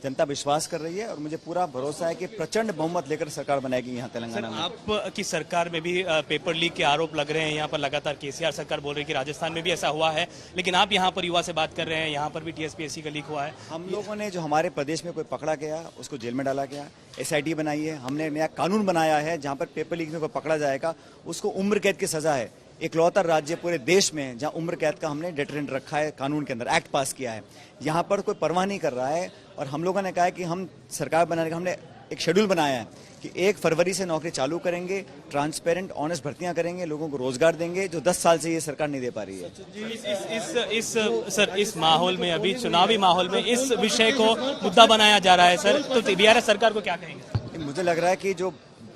जनता विश्वास कर रही है और मुझे पूरा भरोसा है कि प्रचंड बहुमत लेकर सरकार बनाएगी यहाँ तेलंगाना में। आपकी सरकार में भी पेपर लीक के आरोप लग रहे हैं, यहाँ पर लगातार केसीआर सरकार बोल रही है कि राजस्थान में भी ऐसा हुआ है, लेकिन आप यहाँ पर युवा से बात कर रहे हैं, यहाँ पर भी टीएसपीएससी का लीक हुआ है। हम लोगों ने जो हमारे प्रदेश में कोई पकड़ा गया उसको जेल में डाला गया, SIT बनाई है, हमने नया कानून बनाया है जहाँ पर पेपर लीक में कोई पकड़ा जाएगा उसको उम्र कैद की सजा है। इकलौता राज्य पूरे देश में जहां उम्र कैद का हमने डेटरेंट रखा है, कानून के अंदर एक्ट पास किया है। यहाँ पर कोई परवाह नहीं कर रहा है और हम लोगों ने कहा है कि हम सरकार बनाने का हमने एक शेड्यूल बनाया है कि 1 फरवरी से नौकरी चालू करेंगे, ट्रांसपेरेंट ऑनेस्ट भर्तियां करेंगे, लोगों को रोजगार देंगे जो 10 साल से ये सरकार नहीं दे पा रही है। इस माहौल में, अभी चुनावी माहौल में इस विषय को मुद्दा बनाया जा रहा है सर, तो BRS सरकार को क्या कहेंगे? मुझे लग रहा है कि जो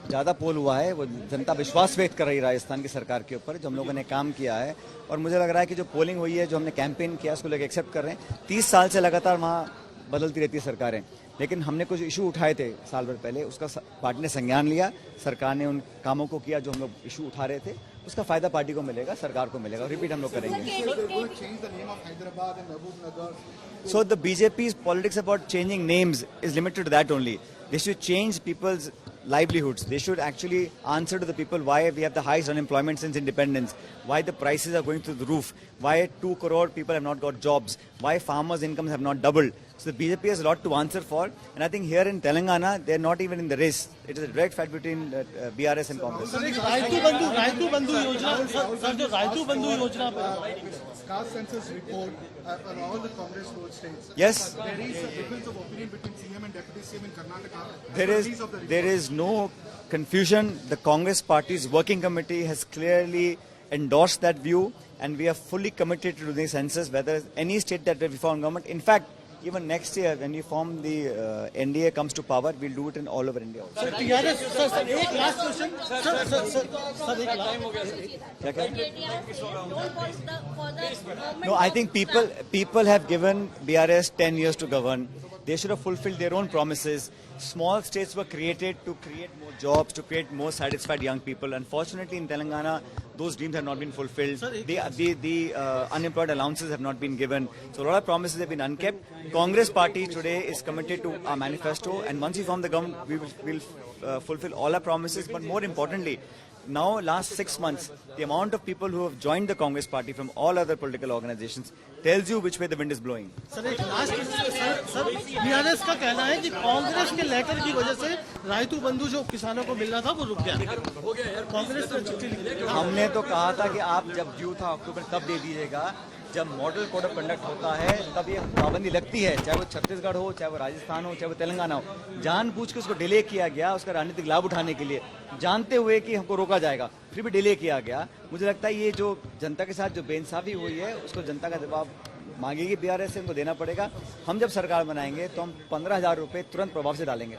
ज़्यादा पोल हुआ है वो जनता विश्वास व्यक्त कर रही है राजस्थान की सरकार के ऊपर जो हम लोगों ने काम किया है, और मुझे लग रहा है कि जो पोलिंग हुई है, जो हमने कैंपेन किया, उसको लोग एक्सेप्ट कर रहे हैं। 30 साल से लगातार वहाँ बदलती रहती है सरकारें, लेकिन हमने कुछ इशू उठाए थे साल भर पहले, उसका पार्टी ने संज्ञान लिया, सरकार ने उन कामों को किया जो हम लोग इशू उठा रहे थे, उसका फायदा पार्टी को मिलेगा, सरकार को मिलेगा, रिपीट हम लोग करेंगे। So the BJP's politics about changing names is limited to that only. They should change people's livelihoods. They should actually answer to the people why we have the highest unemployment since independence, why the prices are going through the roof, why 2 crore people have not got jobs, why farmers' incomes have not doubled. So the BJP has a lot to answer for, and I think here in Telangana, they're not even in the race. It is a direct fight between BRS and Congress. Rythu बंधु योजना, sir जो रायतू बंधु योजना caste census report on all the Congress road states. Yes. There is a difference of opinion between CM and Deputy CM in Karnataka. There is no confusion. The Congress Party's working committee has clearly endorsed that view, and we are fully committed to the census, whether any state that we form government. In fact, even next year when we form the NDA comes to power, we'll do it in all over India also. Sir एक last question sir एक No, I think people have given BRS 10 years to govern. They should have fulfilled their own promises. Small states were created to create more jobs, to create more satisfied young people. Unfortunately, in Telangana, those dreams have not been fulfilled. The unemployed allowances have not been given. So a lot of promises have been unkept. Congress Party today is committed to our manifesto, and once we form the government, we will fulfill all our promises. But more importantly, now last 6 months, the amount of people who have joined the Congress Party from all other political organizations tells you which way the wind is blowing. Sir एक last sir BRS का कहना है कि कांग्रेस के letter की वजह से रायतू बंधु जो किसानों को मिल रहा था वो रुक गया। कांग्रेस ने चिट्ठी लिखी। हमने तो कहा था कि आप जब ड्यू था अक्टूबर तब दे दीजिएगा, जब मॉडल कोड ऑफ कंडक्ट होता है तब ये पाबंदी लगती है, चाहे वो छत्तीसगढ़ हो, चाहे वो राजस्थान हो, चाहे वो तेलंगाना हो। जानबूझ के उसको डिले किया गया, उसका राजनीतिक लाभ उठाने के लिए, जानते हुए कि हमको रोका जाएगा, फिर भी डिले किया गया। मुझे लगता है ये जो जनता के साथ जो बेइंसाफी हुई है उसको जनता का जवाब मांगेगी BRS से, उनको देना पड़ेगा। हम जब सरकार बनाएंगे तो हम 15,000 रुपए तुरंत प्रभाव से डालेंगे।